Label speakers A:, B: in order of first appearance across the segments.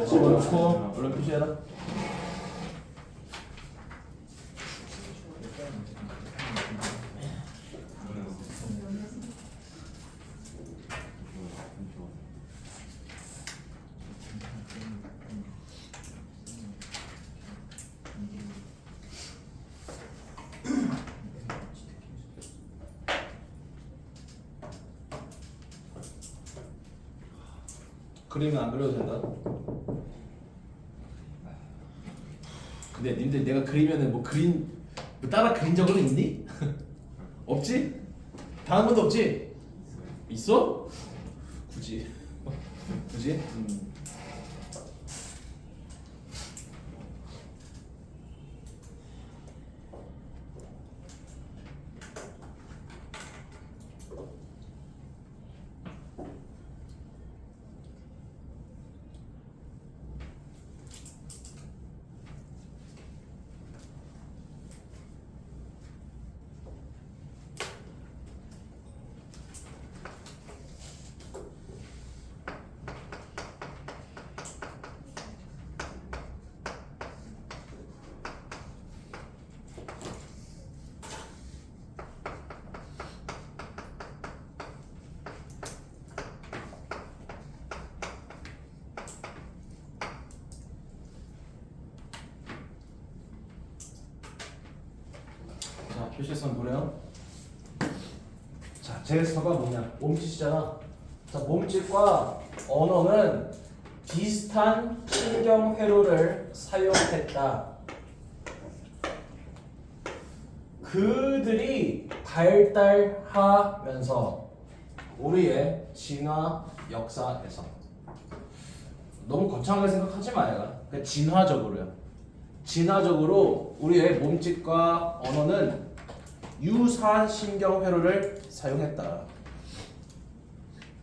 A: 집어넣고 얼른 표시해라. 그림은 안 그려도 된다. 근데 님들 내가 그리면은 뭐 따라 그린 적은 있니? 없지? 다른 것도 없지? 있어? 굳이? 굳이? 자, 표시선 보래요. 자, 제스처가 뭐냐? 몸짓이잖아. 자, 몸짓과 언어는 비슷한 신경 회로를 사용했다. 그들이 발달하면서 우리의 진화 역사에서 너무 거창하게 생각하지 마요. 그냥 진화적으로요. 진화적으로 우리의 몸짓과 언어는 유사한 신경 회로를 사용했다.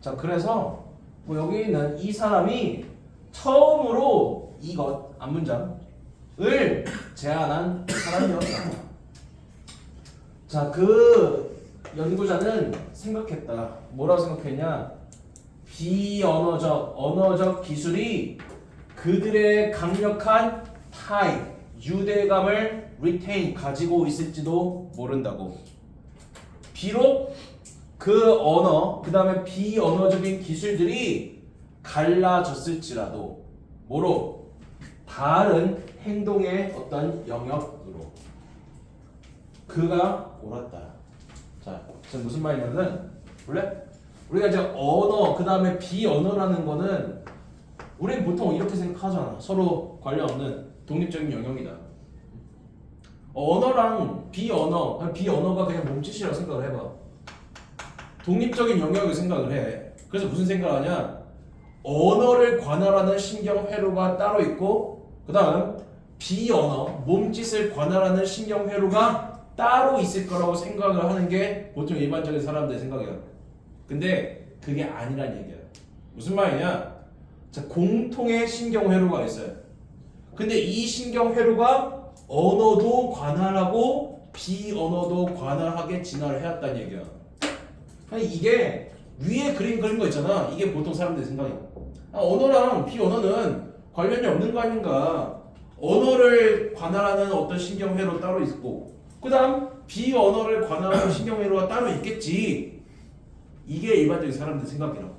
A: 자, 그래서 뭐 여기 있는 이 사람이 처음으로 이것 앞문장을 제안한 사람이었다. 자, 그 연구자는 생각했다. 뭐라고 생각했냐? 비언어적, 언어적 기술이 그들의 강력한 타입, 유대감을 retain, 가지고 있을지도 모른다고. 비록 그 언어, 그 다음에 비언어적인 기술들이 갈라졌을지라도 뭐로? 다른 행동의 어떤 영역으로 그가 옳았다. 자, 지금 무슨 말이냐면 원래 우리가 이제 언어, 그 다음에 비언어라는 거는 우리는 보통 이렇게 생각하잖아. 서로 관련 없는 독립적인 영역이다. 언어랑 비언어가 그냥 몸짓이라고 생각을 해봐. 독립적인 영역을 생각을 해. 그래서 무슨 생각을 하냐? 언어를 관할하는 신경회로가 따로 있고, 그 다음 비언어, 몸짓을 관할하는 신경회로가 따로 있을 거라고 생각을 하는 게 보통 일반적인 사람들의 생각이야. 근데 그게 아니란 얘기야. 무슨 말이냐? 자, 공통의 신경회로가 있어요. 근데 이 신경회로가 언어도 관할하고 비언어도 관할하게 진화를 해왔다는 얘기야. 아니, 이게 위에 그림 그린 거 있잖아. 이게 보통 사람들의 생각이야. 언어랑 비언어는 관련이 없는 거 아닌가. 언어를 관할하는 어떤 신경회로 따로 있고, 그 다음 비언어를 관할하는 신경회로가 따로 있겠지. 이게 일반적인 사람들의 생각이라고.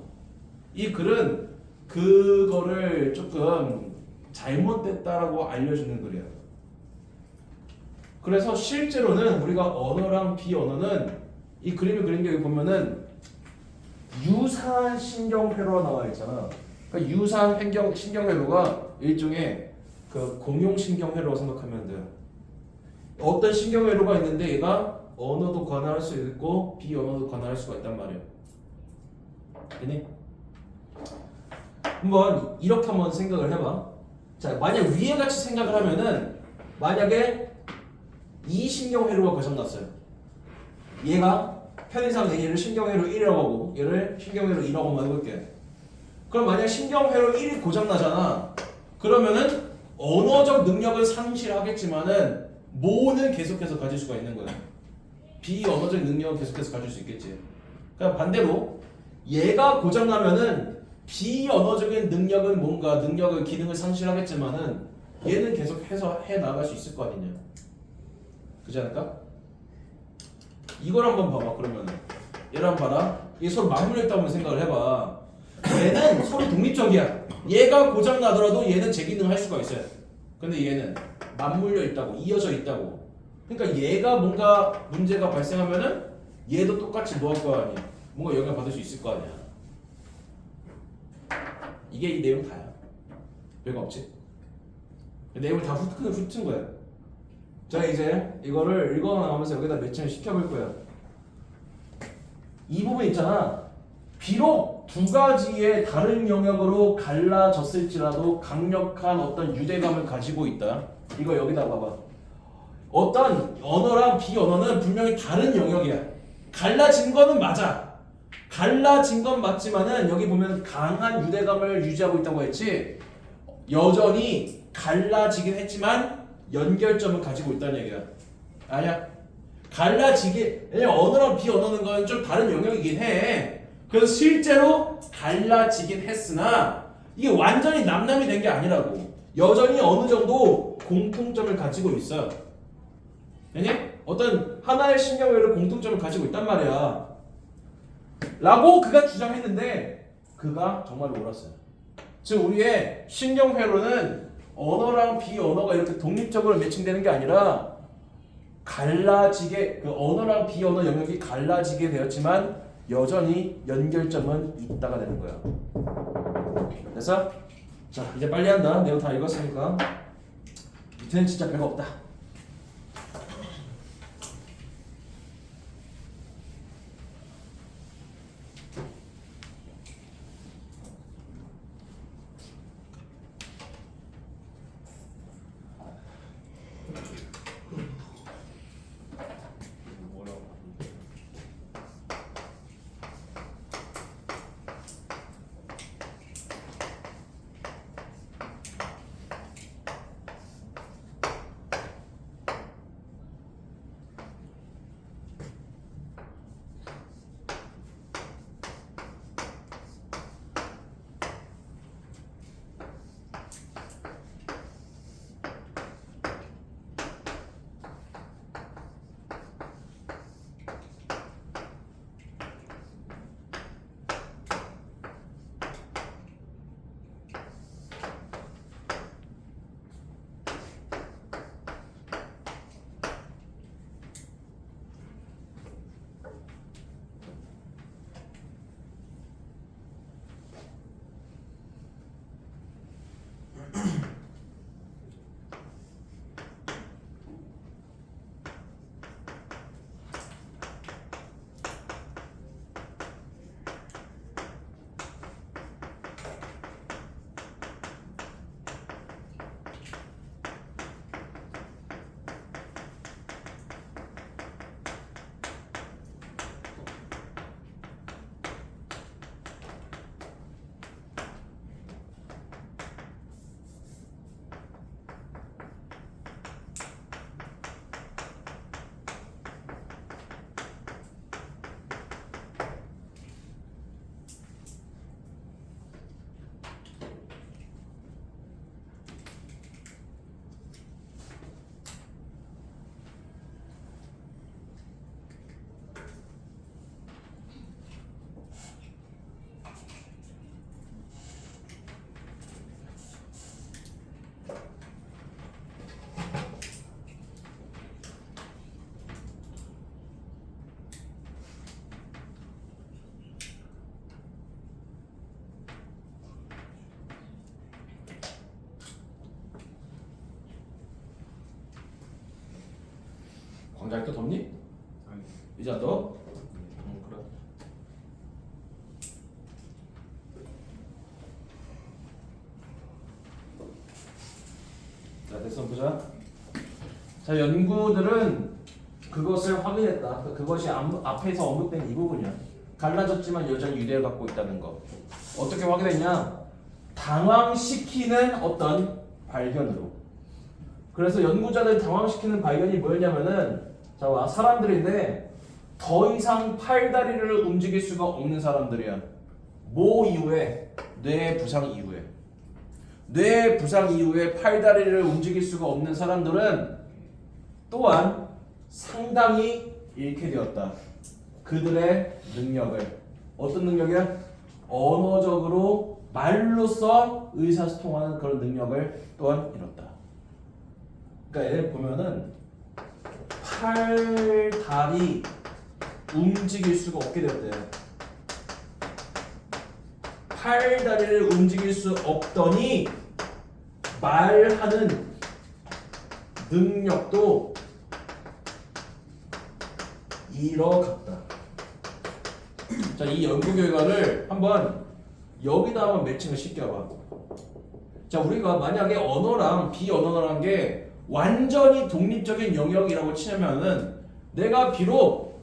A: 이 글은 그거를 조금 잘못됐다라고 알려주는 글이야. 그래서 실제로는 우리가 언어랑 비언어는 이 그림을 그린 게 여기 보면은 유사한 신경회로가 나와 있잖아. 그러니까 유사한 신경회로가 일종의 그 공용 신경회로라고 생각하면 돼요. 어떤 신경회로가 있는데 얘가 언어도 관할할 수 있고 비언어도 관할할 수가 있단 말이에요. 되니? 한번 이렇게 한번 생각을 해봐. 자, 만약 위에 같이 생각을 하면은 만약에 이 신경회로가 고장났어요. 얘가 편의상 얘를 신경회로 1이라고 하고 얘를 신경회로 2라고 한번 해볼게. 그럼 만약 신경회로 1이 고장나잖아. 그러면은 언어적 능력은 상실하겠지만은 모는 계속해서 가질 수가 있는 거야. 비언어적 능력은 계속해서 가질 수 있겠지. 그러니까 반대로 얘가 고장나면은 비언어적인 능력은 뭔가 능력을 기능을 상실하겠지만은 얘는 계속 해서 해 나갈 수 있을 거 아니냐. 그렇지 않을까? 이걸 한번 봐봐. 그러면은 얘를 한번 봐라. 이게 서로 맞물렸다고 생각을 해봐. 얘는 서로 독립적이야. 얘가 고장 나더라도 얘는 재기능 할 수가 있어요. 근데 얘는 맞물려 있다고, 이어져 있다고. 그러니까 얘가 뭔가 문제가 발생하면은 얘도 똑같이 뭐 할 거 아니야. 뭔가 영향 받을 수 있을 거 아니야. 이게 이 내용 다야. 별거 없지. 내용을 다 훑은 거야. 자, 이제 이거를 읽어나가면서 여기다 매칭을 시켜볼 거야. 이 부분 있잖아. 비록 두 가지의 다른 영역으로 갈라졌을지라도 강력한 어떤 유대감을 가지고 있다. 이거 여기다 봐봐. 어떤 언어랑 비언어는 분명히 다른 영역이야. 갈라진 거는 맞아. 갈라진 건 맞지만은 여기 보면 강한 유대감을 유지하고 있다고 했지. 여전히 갈라지긴 했지만 연결점을 가지고 있다는 얘기야. 아니야. 갈라지게, 왜냐면 언어랑 비언어는 건 좀 다른 영역이긴 해. 그래서 실제로 갈라지긴 했으나 이게 완전히 남남이 된 게 아니라고. 여전히 어느 정도 공통점을 가지고 있어. 왜냐? 어떤 하나의 신경회로를 공통점을 가지고 있단 말이야. 라고 그가 주장했는데 그가 정말로 옳았어요. 즉 우리의 신경회로는 언어랑 비언어가 이렇게 독립적으로 매칭되는 게 아니라 갈라지게, 그 언어랑 비언어 영역이 갈라지게 되었지만 여전히 연결점은 있다가 되는 거야. 됐어? 자, 이제 빨리 한다. 내가 다 읽었으니까. 밑에는 진짜 별거 없다. 광장이 또 덥니?
B: 아니.
A: 이제 안 더워? 그래. 자, 됐어. 보자. 자, 연구들은 그것을 확인했다. 그것이 앞에서 언급된 이 부분이야. 갈라졌지만 여전히 유대를 갖고 있다는 거. 어떻게 확인했냐? 당황시키는 어떤 발견으로. 그래서 연구자들 당황시키는 발견이 뭐였냐면은, 자, 사람들인데 더 이상 팔다리를 움직일 수가 없는 사람들이야. 뭐 이후에? 뇌 부상 이후에. 뇌 부상 이후에 팔다리를 움직일 수가 없는 사람들은 또한 상당히 잃게 되었다. 그들의 능력을. 어떤 능력이야? 언어적으로 말로써 의사소통하는 그런 능력을 또한 잃었다. 그러니까 얘를 보면은 팔, 다리 움직일 수가 없게 되었대요. 팔, 다리를 움직일 수 없더니 말하는 능력도 잃어갔다. 자, 이 연구 결과를 한번 여기다 한번 매칭을 시켜봐. 자, 우리가 만약에 언어랑 비언어라는 게 완전히 독립적인 영역이라고 치면은 내가 비록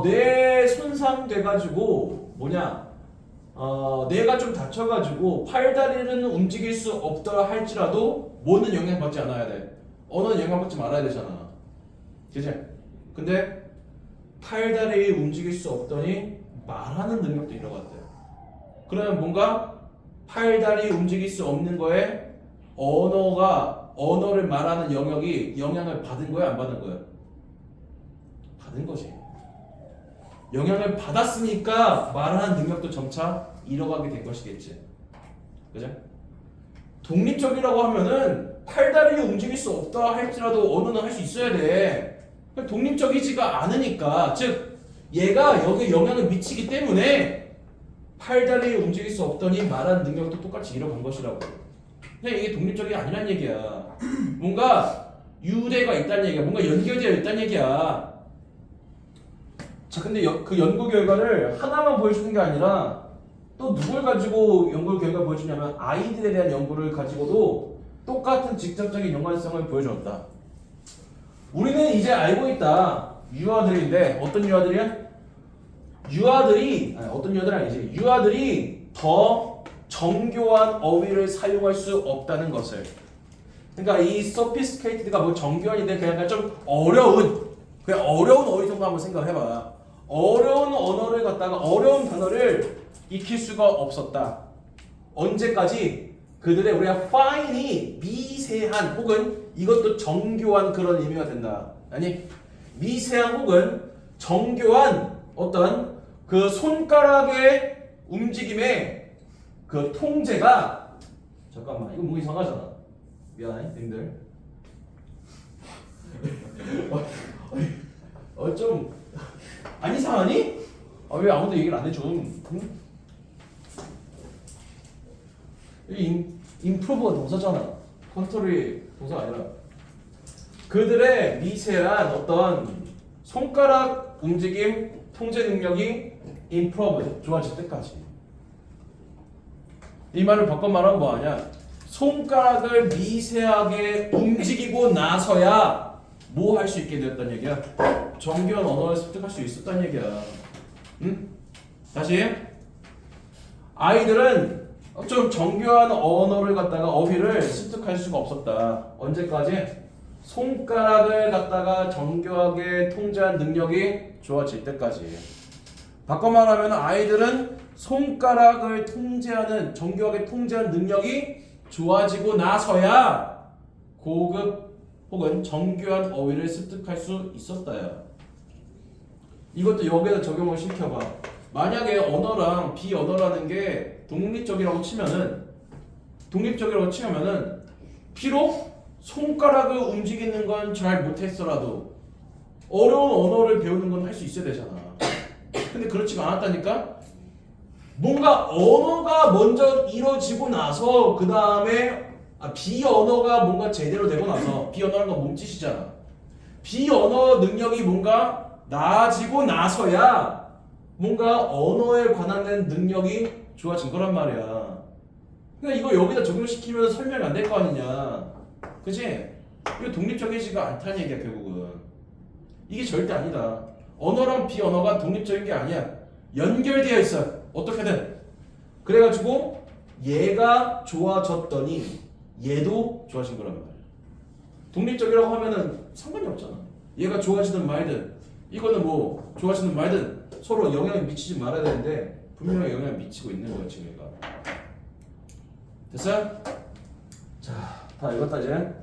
A: 뇌 손상돼가지고 뇌가 좀 다쳐가지고 팔다리는 움직일 수 없다 할지라도 뭐는 영향받지 않아야 돼. 언어는 영향받지 말아야 되잖아. 그치? 근데 팔다리 움직일 수 없더니 말하는 능력도 잃어갔대요. 그러면 뭔가 팔다리 움직일 수 없는 거에 언어를 말하는 영역이 영향을 받은 거야, 안 받은 거야? 받은 거지. 영향을 받았으니까 말하는 능력도 점차 잃어가게 된 것이겠지. 그죠? 독립적이라고 하면은 팔다리를 움직일 수 없다 할지라도 언어는 할 수 있어야 돼. 독립적이지가 않으니까, 즉 얘가 여기에 영향을 미치기 때문에 팔다리를 움직일 수 없더니 말하는 능력도 똑같이 잃어간 것이라고. 근데 이게 독립적이 아니란 얘기야. 뭔가 유대가 있다는 얘기야. 뭔가 연결되어 있다는 얘기야. 자, 근데 그 연구 결과를 하나만 보여주는 게 아니라 또 누굴 가지고 연구 결과 보여주냐면 아이들에 대한 연구를 가지고도 똑같은 직접적인 연관성을 보여줬다. 우리는 이제 알고 있다. 유아들인데 어떤 유아들이야? 어떤 유아들이 아니지. 유아들이 더 정교한 어휘를 사용할 수 없다는 것을. 그러니까 이 sophisticated가 뭐 정교한인데 그냥 좀 어려운 어휘 정도 한번 생각해봐. 어려운 언어를 갖다가 어려운 단어를 익힐 수가 없었다. 언제까지? 그들의 우리가 fine이 미세한 혹은 이것도 정교한 그런 의미가 된다. 아니 미세한 혹은 정교한 어떤 그 손가락의 움직임의 그 통제가 잠깐만 이거 뭐 이상하잖아. 미안해 님들. 좀 안 이상하니? 왜 아무도 얘기를 안 해줘? 응? improve가 동사잖아. 컨트롤이 동사가 아니라. 그들의 미세한 어떤 손가락 움직임 통제 능력이 improve 좋아질 때까지. 이 말을 바꿔 말하면 뭐 하냐? 손가락을 미세하게 움직이고 나서야 뭐 할 수 있게 되었단 얘기야? 정교한 언어를 습득할 수 있었단 얘기야. 응? 다시. 아이들은 좀 정교한 언어를 갖다가 어휘를 습득할 수가 없었다. 언제까지? 손가락을 갖다가 정교하게 통제한 능력이 좋아질 때까지. 바꿔 말하면 아이들은 손가락을 정교하게 통제하는 능력이 좋아지고 나서야 고급 혹은 정교한 어휘를 습득할 수 있었다야. 이것도 여기에다 적용을 시켜봐. 만약에 언어랑 비언어라는 게 독립적이라고 치면은 비록 손가락을 움직이는 건 잘 못했어라도 어려운 언어를 배우는 건 할 수 있어야 되잖아. 근데 그렇지가 않았다니까? 뭔가 언어가 먼저 이루어지고 나서 그 다음에 비언어가 뭔가 제대로 되고 나서 비언어라는 건 몸짓이잖아. 비언어 능력이 뭔가 나아지고 나서야 뭔가 언어에 관한 능력이 좋아진 거란 말이야. 그러니까 이거 여기다 적용시키면 설명이 안 될 거 아니냐. 그치? 이거 독립적이지가 않다는 얘기야 결국은. 이게 절대 아니다. 언어랑 비언어가 독립적인 게 아니야. 연결되어 있어. 어떻게든. 그래가지고 얘가 좋아졌더니 얘도 좋아진 거란 말이야. 독립적이라고 하면은 상관이 없잖아. 얘가 좋아지든 말든 이거는 뭐 좋아지든 말든 서로 영향을 미치지 말아야 되는데 분명히 영향을 미치고 있는 거예요 지금 얘가. 됐어요? 자, 다 읽었다 이제.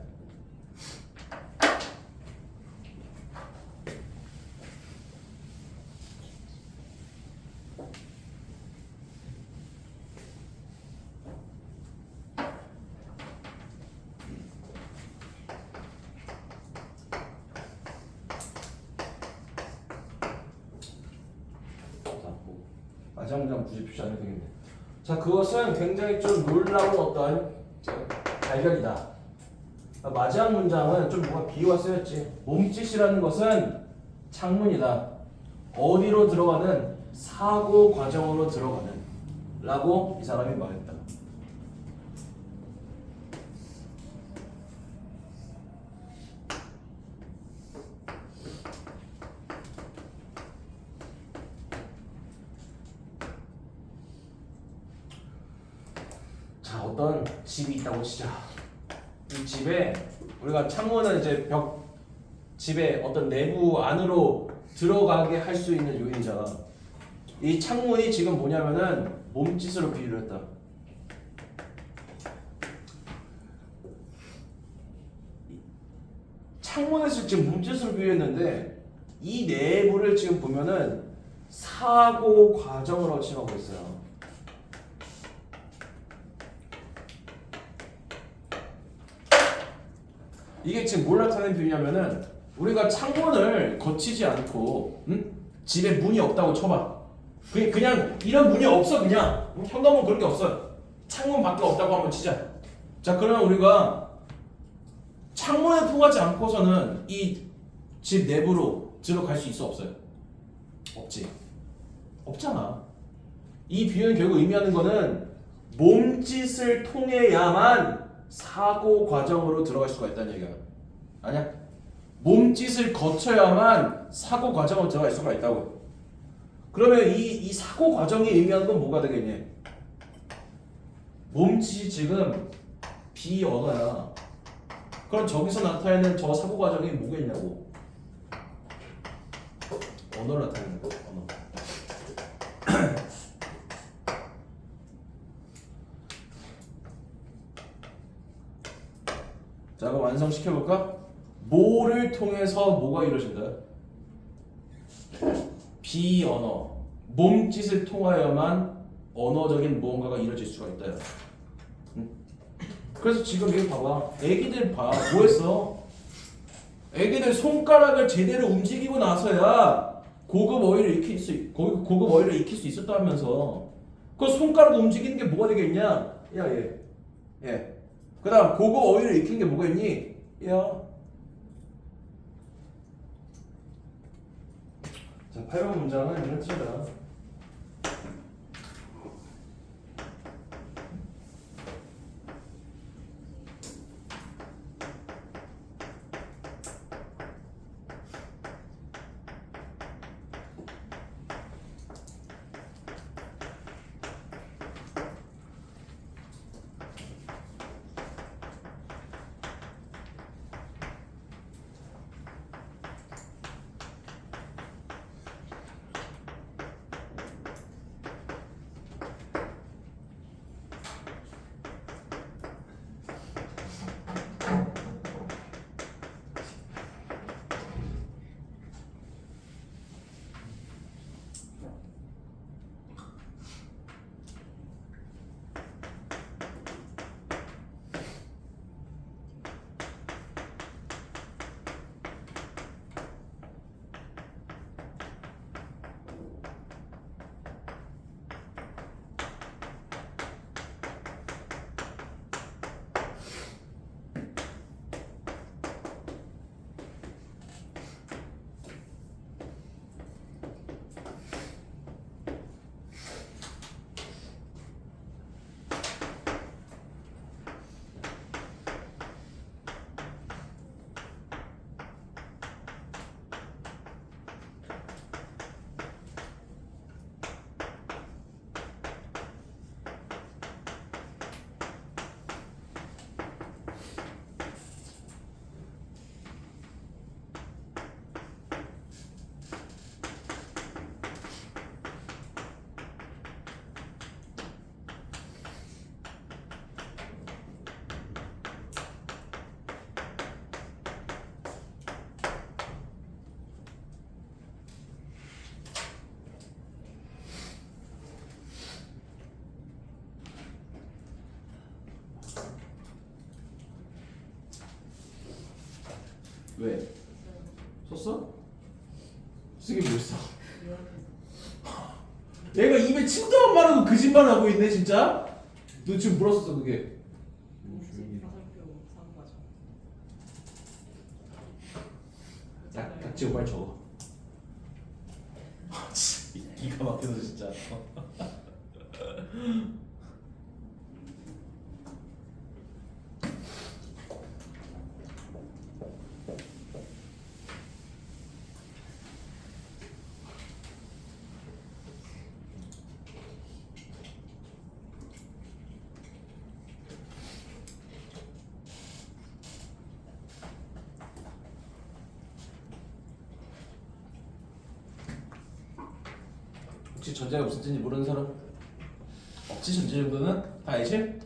A: 마지막 문장 굳이 표시 안 해도 되겠네. 자, 그것은 굉장히 좀 놀라운 어떤 발견이다. 마지막 문장은 좀 뭔가 비유가 쓰였지. 몸짓이라는 것은 창문이다. 어디로 들어가는? 사고 과정으로 들어가는 라고 이 사람이 말했다. 자, 어떤 집이 있다고 치자. 이 집에 우리가 창문은 이제 집의 어떤 내부 안으로 들어가게 할 수 있는 요인이잖아. 이 창문이 지금 뭐냐면은 몸짓으로 비유를 했다. 창문에서 지금 몸짓으로 비유했는데 이 내부를 지금 보면은 사고 과정으로 칭하고 있어요. 이게 지금 뭘 나타내는 비유냐면은 우리가 창문을 거치지 않고 집에 문이 없다고 쳐봐. 그냥 이런 문이 없어. 그냥 현관문 그런 게 없어요. 창문 밖에 없다고 한번 치자. 자, 그러면 우리가 창문에 통하지 않고서는 이 집 내부로 들어갈 수 있어 없어요? 없지. 없잖아. 이 비유는 결국 의미하는 거는 몸짓을 통해야만 사고 과정으로 들어갈 수가 있다는 얘기야. 아니야? 몸짓을 거쳐야만 사고 과정으로 들어갈 수가 있다고. 그러면 이 사고 과정이 의미하는 건 뭐가 되겠니? 몸짓이 지금 비언어야. 그럼 저기서 나타내는 저 사고 과정이 뭐겠냐고? 언어를 나타내는 거. 언어. 자, 그럼 완성시켜볼까? 뭐를 통해서 뭐가 이루어진다? 비언어. 몸짓을 통하여만 언어적인 무언가가 이루어질 수가 있다. 그래서 지금 이거 봐봐. 애기들 봐. 뭐 했어? 애기들 손가락을 제대로 움직이고 나서야 고급 어휘를 익힐 수 있었다면서. 그 손가락 움직이는 게 뭐가 되겠냐? 야, 얘. 그 다음 고급 어휘를 익힌 게 뭐가 있니? 야. 자, 8번 문장은 이런 뜻이다. 왜? 썼어? 쓰긴 뭐 있어? 얘가 입에 침도 안 마르고 거짓말 하고 있네 진짜? 너 지금 뭐라 썼어 그게? 딱 지금 빨리 적어. 기가 막혀서 진짜. 혹시 전제가 무슨 뜻인지 모르는 사람? 없지 전제 정도는? 다 알지?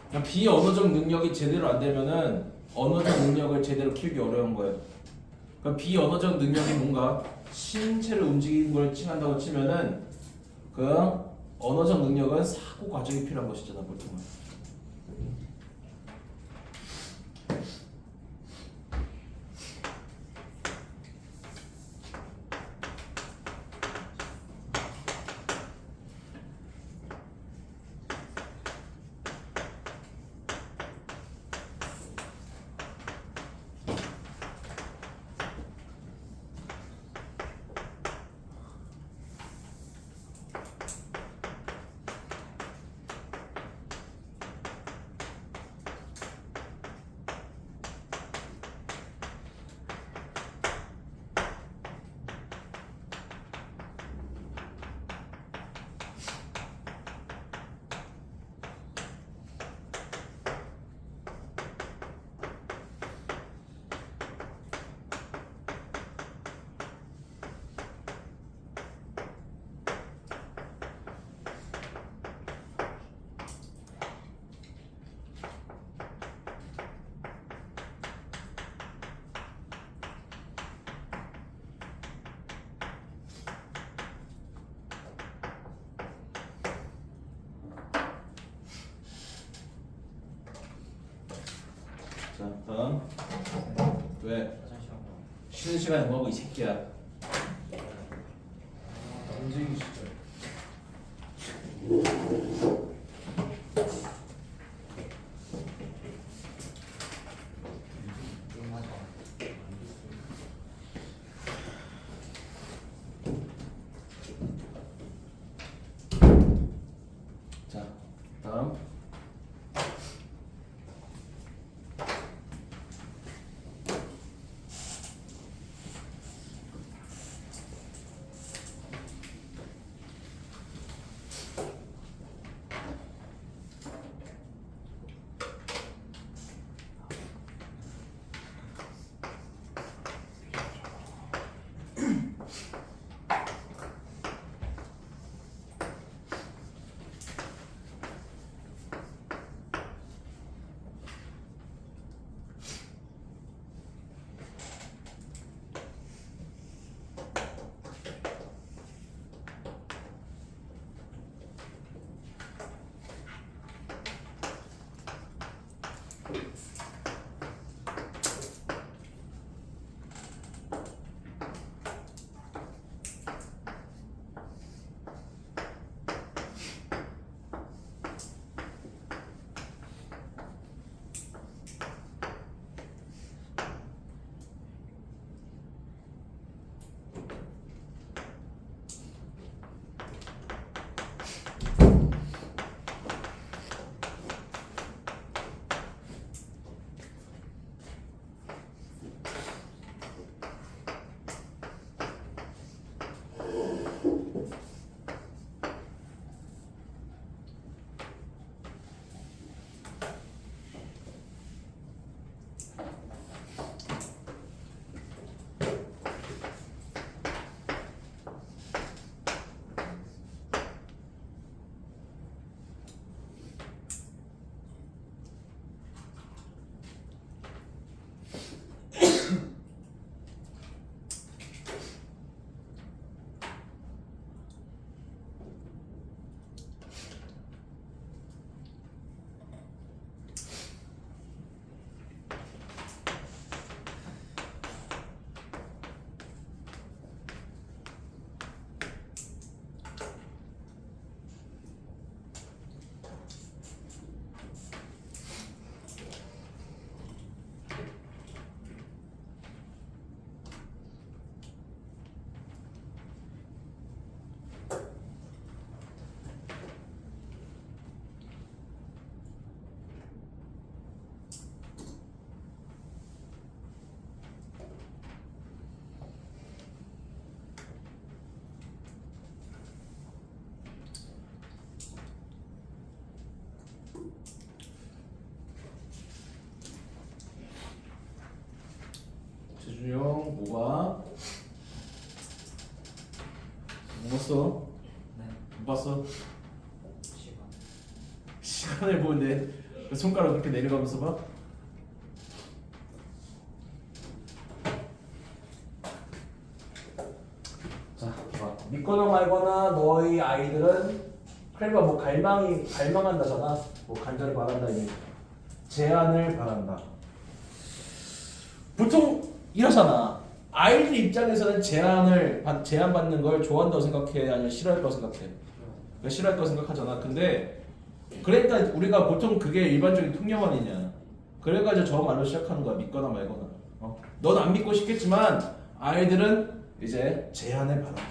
A: 그냥 비언어적 능력이 제대로 안 되면은 언어적 능력을 제대로 키우기 어려운 거예요. 그러니까 비언어적 능력이 뭔가 신체를 움직이는 걸 칭한다고 치면은 그 언어적 능력은 사고 과정이 필요한 것이잖아 보통은. 자 다음. 왜? 쉬는 시간에 뭐하고 이 새끼야. 움직이기 싫어. 자 다음. 준용 뭐가? 뭐 봤어?
B: 네.
A: 못 봤어?
B: 시간.
A: 시간을 보는데 그 손가락 그렇게 내려가면서 봐? 자, 봐. 믿거나 말거나 너희 아이들은 그러니까 뭐 갈망한다잖아. 뭐 간절히 바란다 이게. 제안을 바란다. 보통 이러잖아. 아이들 입장에서는 제안받는 걸 좋아한다고 생각해, 아니면 싫어할 거라고 생각해? 그러니까 싫어할 거라고 생각하잖아. 근데 그러니까 우리가 보통 그게 일반적인 통념 아니냐. 그래가지고 저 말로 시작하는 거야. 믿거나 말거나. 넌 안 믿고 싶겠지만 아이들은 이제 제안을 받아.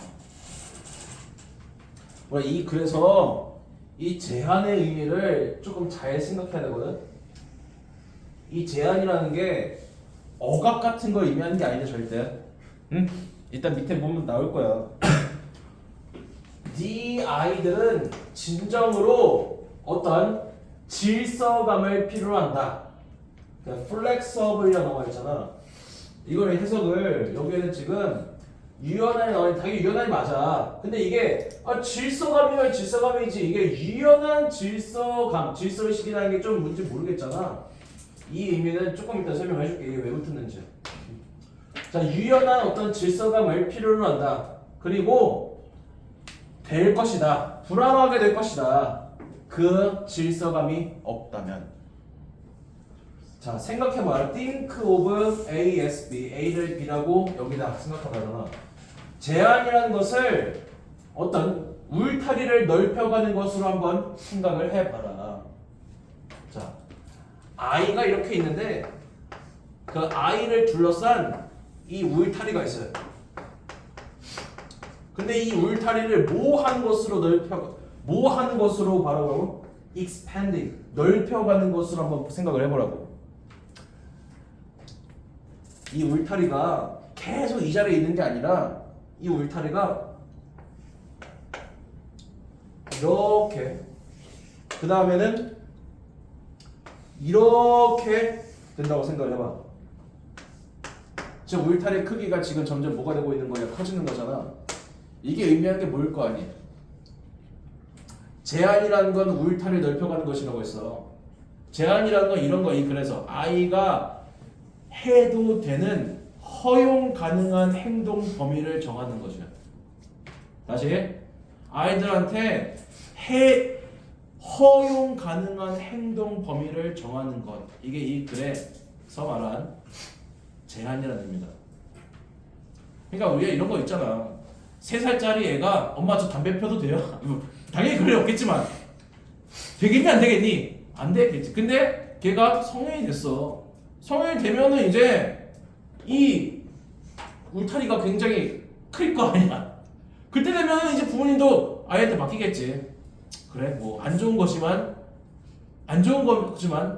A: 그래서 이 제안의 의미를 조금 잘 생각해야 되거든. 이 제안이라는 게 억압 같은 걸 의미하는 게 아니죠 절대. 응? 일단 밑에 보면 나올 거야. 네 아이들은 진정으로 어떤 질서감을 필요로 한다. 플렉서블이라고 나와 있잖아. 이걸 해석을 여기에는 지금 유연하게 나와 있는 당연히 유연하게 맞아. 근데 이게 질서감이면 질서감이지 이게 유연한 질서의식이라는 게 좀 뭔지 모르겠잖아. 이 의미는 조금 이따 설명해 줄게. 이게 왜 붙었는지. 자, 유연한 어떤 질서감을 필요로 한다. 그리고 될 것이다. 불안하게 될 것이다. 그 질서감이 없다면. 자, 생각해봐라. Think of A as B. A를 B라고 여기다 생각해봐라. 제안이라는 것을 어떤 울타리를 넓혀가는 것으로 한번 생각을 해봐라. 자, 아이가 이렇게 있는데 그 아이를 둘러싼 이 울타리가 있어요. 근데 이 울타리를 뭐 하는 것으로 바로 expanding 넓혀가는 것으로 한번 생각을 해보라고. 이 울타리가 계속 이 자리에 있는 게 아니라 이 울타리가 이렇게 그 다음에는 이렇게 된다고 생각을 해봐. 지금 울타리의 크기가 지금 점점 뭐가 되고 있는 거야? 커지는 거잖아. 이게 의미하는 게 뭐일 거 아니야? 제한이라는 건 울타리를 넓혀가는 것이라고 했어. 제한이라는 건 이런 거야. 그래서 아이가 해도 되는 허용 가능한 행동 범위를 정하는 것이야. 다시 아이들한테 허용 가능한 행동 범위를 정하는 것. 이게 이 글에서 말한 제한이라는 의미다. 그러니까 우리가 이런 거 있잖아. 3살짜리 애가 엄마 저 담배 펴도 돼요? 당연히 그래 없겠지만 되겠니 안 되겠니? 안 되겠지. 근데 걔가 성인이 됐어. 성인이 되면은 이제 이 울타리가 굉장히 클 거 아니야. 그때 되면은 이제 부모님도 아이한테 맡기겠지. 그래 뭐 안 좋은 거지만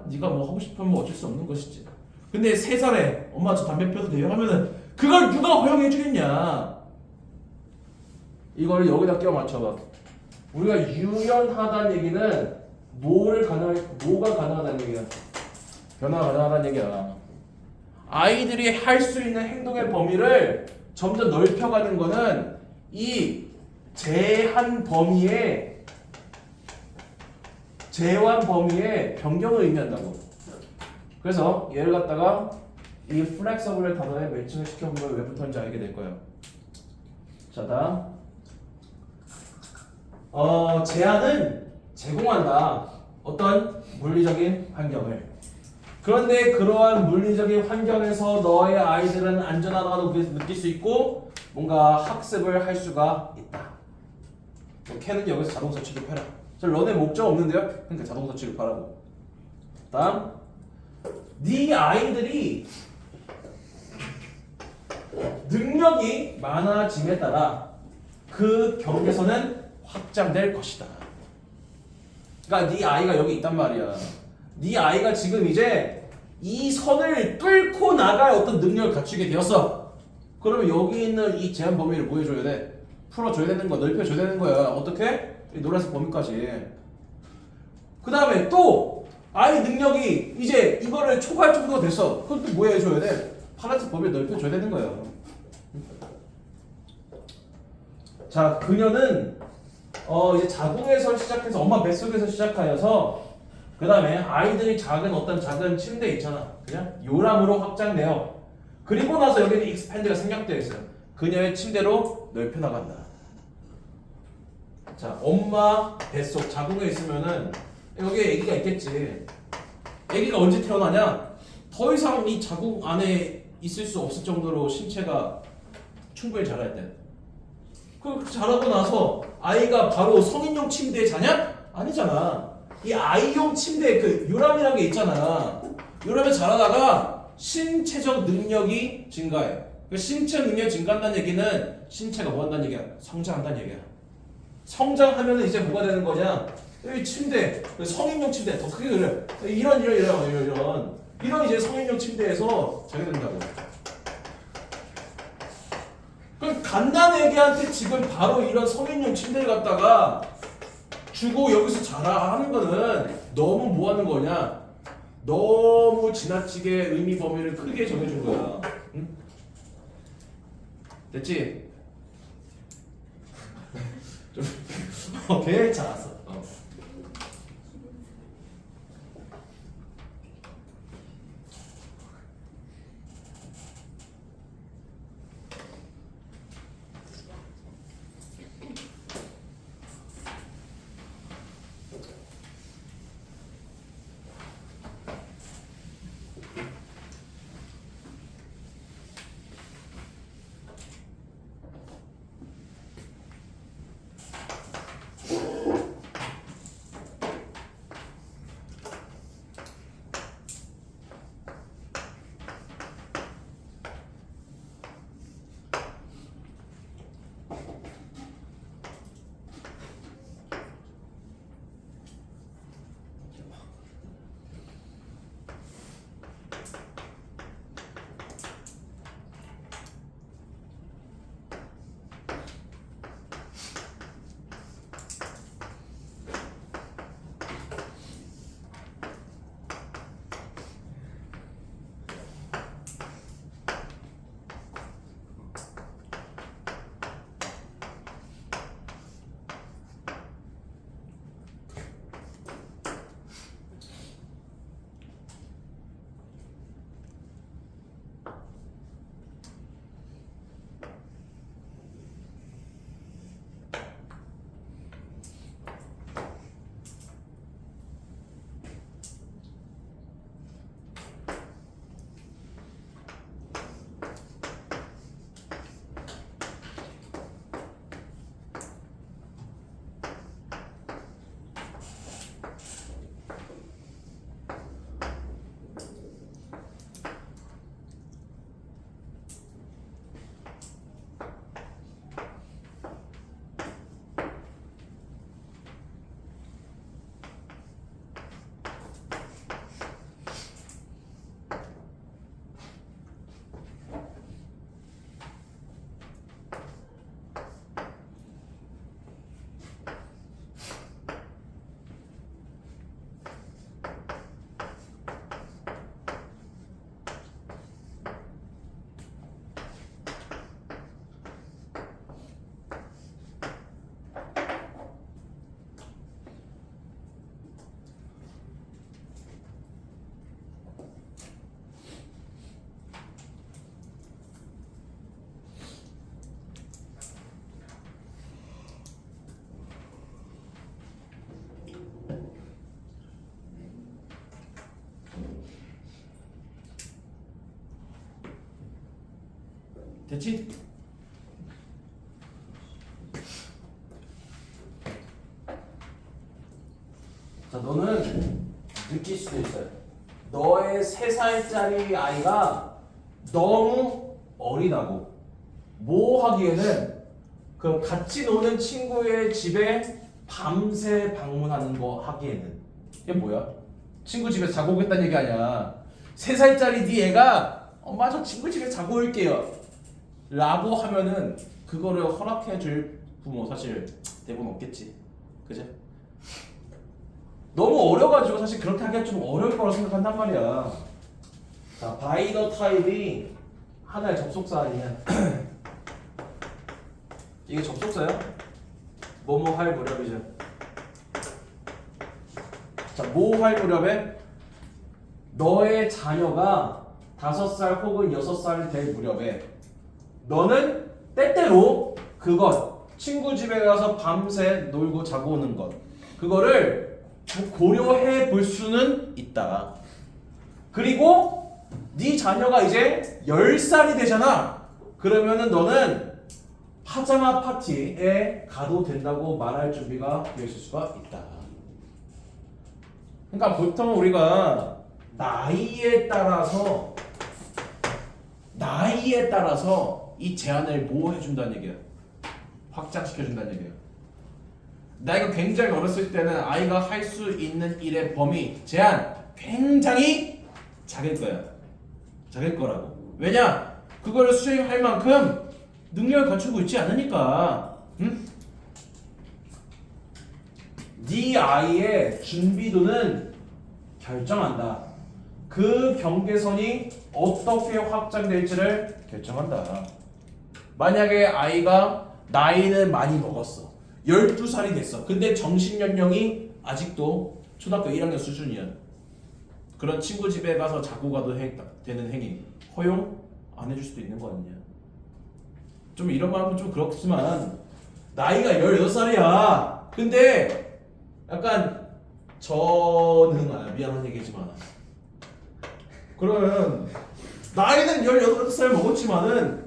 A: 네가 뭐 하고 싶으면 어쩔 수 없는 것이지. 근데 3살에 엄마 저 담배 펴도 돼요? 하면은 그걸 누가 허용해 주겠냐. 이걸 여기다 끼워 맞춰봐. 우리가 유연하다는 얘기는 뭐가 가능하다는 얘기야? 변화가 가능하다는 얘기야. 아이들이 할 수 있는 행동의 범위를 점점 넓혀가는 거는 이 제한 범위의 변경을 의미한다고. 그래서 얘를 갖다가 이 플렉서블의 단어에 매칭을 시켜보면 왜 붙었는지 알게 될 거예요. 자, 다음. 제한은 제공한다. 어떤 물리적인 환경을. 그런데 그러한 물리적인 환경에서 너의 아이들은 안전하다고 느낄 수 있고 뭔가 학습을 할 수가 있다. 걔는 여기서 자동차 취급해라. 저 런의 목적 없는데요? 그러니까 자동차 취급하라고. 다음. 네 아이들이 능력이 많아짐에 따라 그 경계선은 확장될 것이다. 그러니까 네 아이가 여기 있단 말이야. 네 아이가 지금 이제 이 선을 뚫고 나갈 어떤 능력을 갖추게 되었어. 그러면 여기 있는 이 제한 범위를 뭐 해줘야 돼? 풀어줘야 되는 거야. 넓혀줘야 되는 거야. 어떻게? 이 노란색 범위까지. 그 다음에 또 아이 능력이 이제 이거를 초과할 정도가 됐어. 그럼 또 뭐 해줘야 돼? 파란색 범위를 넓혀줘야 되는 거예요. 자, 그녀는 이제 자궁에서 시작해서 엄마 뱃속에서 시작하여서 그 다음에 아이들이 작은 어떤 작은 침대 있잖아. 그냥 요람으로 확장돼요. 그리고 나서 여기는 익스팬드가 생략되어 있어요. 그녀의 침대로 넓혀 나간다. 자, 엄마 뱃속 자궁에 있으면은 여기에 아기가 있겠지. 아기가 언제 태어나냐? 더 이상 이 자궁 안에 있을 수 없을 정도로 신체가 충분히 자랄 때. 그 자라고 나서 아이가 바로 성인용 침대에 자냐? 아니잖아. 이 아이용 침대 그 요람이라는 게 있잖아. 요람에 자라다가 신체적 능력이 증가해. 그 신체 능력이 증가한다는 얘기는 신체가 뭐 한다는 얘기야? 성장한다는 얘기야. 성장하면 이제 뭐가 되는 거냐? 이 침대, 성인용 침대 더 크게 그려. 이런 이제 성인용 침대에서 자게 된다고. 그럼 갓난 애기한테 지금 바로 이런 성인용 침대를 갖다가 주고 여기서 자라 하는 거는 너무 뭐 하는 거냐? 너무 지나치게 의미 범위를 크게 정해준 거야. 응? 됐지? 좀 오케이, 잘했어. 됐지? 자, 너는 느낄 수도 있어요. 너의 3살짜리 아이가 너무 어리다고. 뭐 하기에는 그 같이 노는 친구의 집에 밤새 방문하는 거 하기에는. 이게 뭐야? 친구 집에서 자고 오겠다는 얘기 아니야. 3살짜리 네 애가 엄마 저 친구 집에 자고 올게요 라고 하면은 그거를 허락해줄 부모 사실 대부분 없겠지. 그죠? 너무 어려가지고 사실 그렇게 하기가 좀 어려울 거라고 생각한단 말이야. 자, by the time이 하나의 접속사 아니냐? 이게 접속사야? 뭐뭐 할 무렵이죠. 자, 뭐 할 무렵에 너의 자녀가 5살 혹은 6살 될 무렵에 너는 때때로 그것 친구 집에 가서 밤새 놀고 자고 오는 것 그거를 고려해 볼 수는 있다. 그리고 네 자녀가 이제 10살이 되잖아. 그러면은 너는 파자마 파티에 가도 된다고 말할 준비가 되어 있을 수가 있다. 그러니까 보통 우리가 나이에 따라서 이 제한을 뭐 해준다는 얘기야? 확장시켜준다는 얘기야. 내가 굉장히 어렸을 때는 아이가 할 수 있는 일의 범위, 제한 굉장히 작을 거야. 작을 거라고. 왜냐? 그거를 수행할 만큼 능력을 갖추고 있지 않으니까. 응? 네 아이의 준비도는 결정한다. 그 경계선이 어떻게 확장될지를 결정한다. 만약에 아이가 나이는 많이 먹었어. 12살이 됐어. 근데 정신연령이 아직도 초등학교 1학년 수준이야. 그런 친구 집에 가서 자고 가도 되는 행위 허용 안 해줄 수도 있는 거 아니냐. 좀 이런 말 하면 좀 그렇지만 나이가 16살이야. 근데 약간 저는 미안한 얘기지만 그러면 나이는 18살 먹었지만은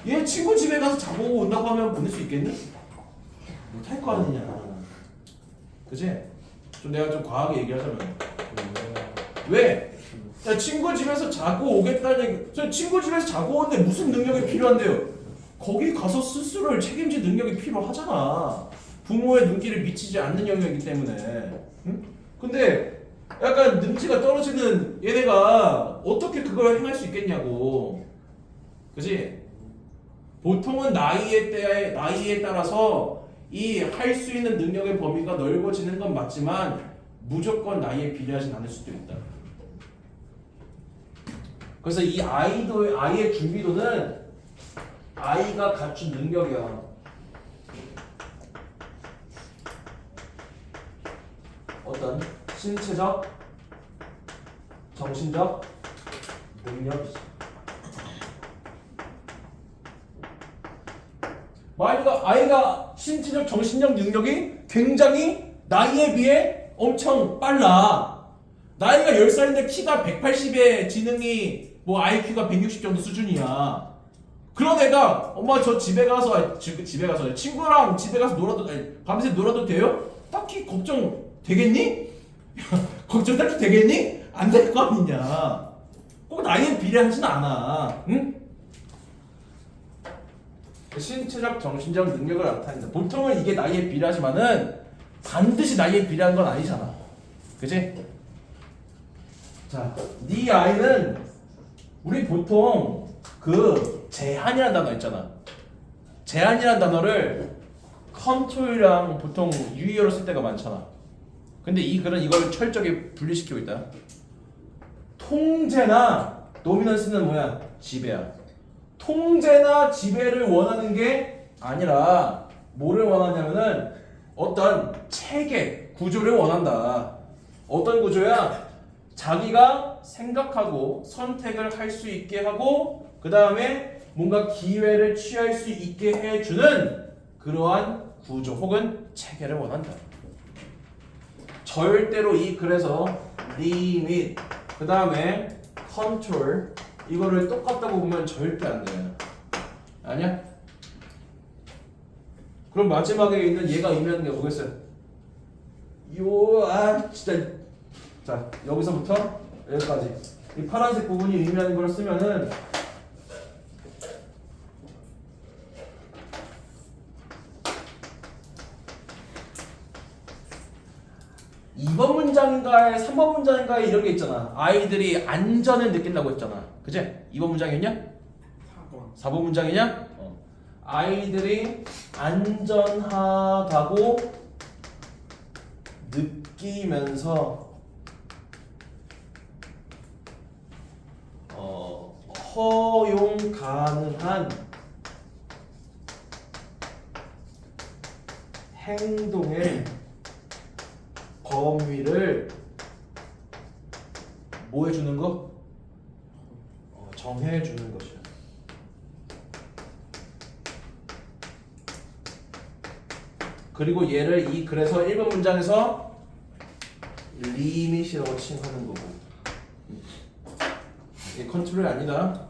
A: 얘 친구 집에 가서 자고 온다고 하면 보낼 수 있겠니? 못할 거 아니냐. 그치? 좀 내가 좀 과하게 얘기하자면 왜? 야, 친구 집에서 자고 오겠다는 얘기. 저 친구 집에서 자고 오는데 무슨 능력이 필요한데요? 거기 가서 스스로를 책임질 능력이 필요하잖아. 부모의 눈길을 미치지 않는 영역이기 때문에. 응? 근데 약간 능지가 떨어지는 얘네가 어떻게 그걸 행할 수 있겠냐고. 그치? 보통은 나이에 따라서 이 할 수 있는 능력의 범위가 넓어지는 건 맞지만 무조건 나이에 비례하진 않을 수도 있다. 그래서 이 아이의 준비도는 아이가 갖춘 능력이야. 어떤 신체적, 정신적 능력이지. 아이가 신체적, 정신적 능력이 굉장히 나이에 비해 엄청 빨라. 나이가 10살인데 키가 180에 지능이 뭐 IQ가 160 정도 수준이야. 그런 애가 엄마 저 집에 가서 친구랑 집에 가서 밤새 놀아도 돼요? 딱히 걱정 되겠니? 걱정 딱히 되겠니? 안 될 거 아니냐. 꼭 나이에 비례하지는 않아. 응? 신체적, 정신적 능력을 나타낸다. 보통은 이게 나이에 비례하지만은 반드시 나이에 비례한 건 아니잖아. 그치? 자, 네 아이는 우리 보통 그 제한이라는 단어 있잖아. 제한이라는 단어를 컨트롤이랑 보통 유의어로 쓸 때가 많잖아. 근데 이 글은 이걸 철저하게 분리시키고 있다. 통제나 도미넌스는 뭐야? 지배야. 통제나 지배를 원하는 게 아니라 뭐를 원하냐면은 어떤 체계, 구조를 원한다. 어떤 구조야? 자기가 생각하고 선택을 할 수 있게 하고 그 다음에 뭔가 기회를 취할 수 있게 해주는 그러한 구조 혹은 체계를 원한다. 절대로 이 글에서 limit 그 다음에 control 이거를 똑같다고 보면 절대 안 돼. 아니야? 그럼 마지막에 있는 얘가 의미하는 게 뭐겠어요? 진짜. 자, 여기서부터 여기까지 이 파란색 부분이 의미하는 걸 쓰면은 (2번) 문장인가에 3번 문장인가에 이런 게 있잖아. 아이들이 안전을 느낀다고 했잖아. 그치? 2번 문장이었냐? 4번 문장이냐? 아이들이 안전하다고 느끼면서 허용 가능한 행동의 범위를 뭐 해주는 거? 정해주는 것이야. 그리고 얘를 그래서 1번 문장에서 리밋이라고 칭하는 거고, 이게 컨트롤이 아니다.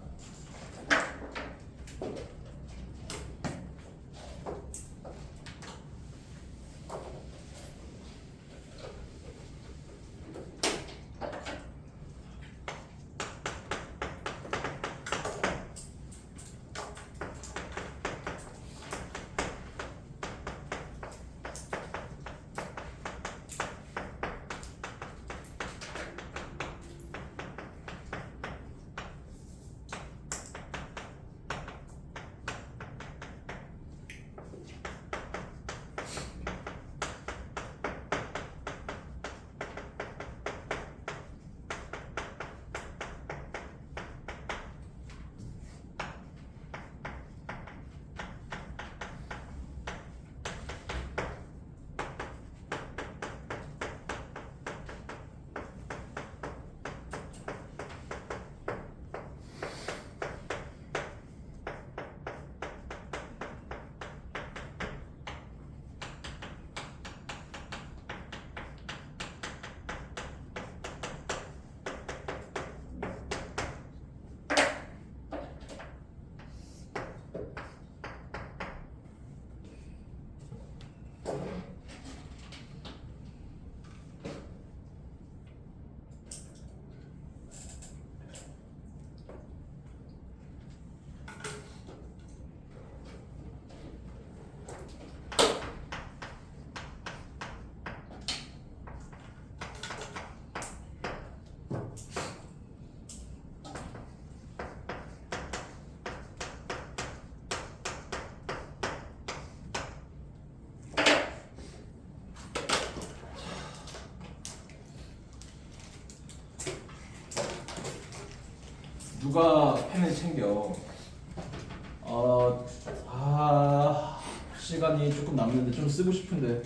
A: 누가 펜을 챙겨? 시간이 조금 남는데 좀 쓰고 싶은데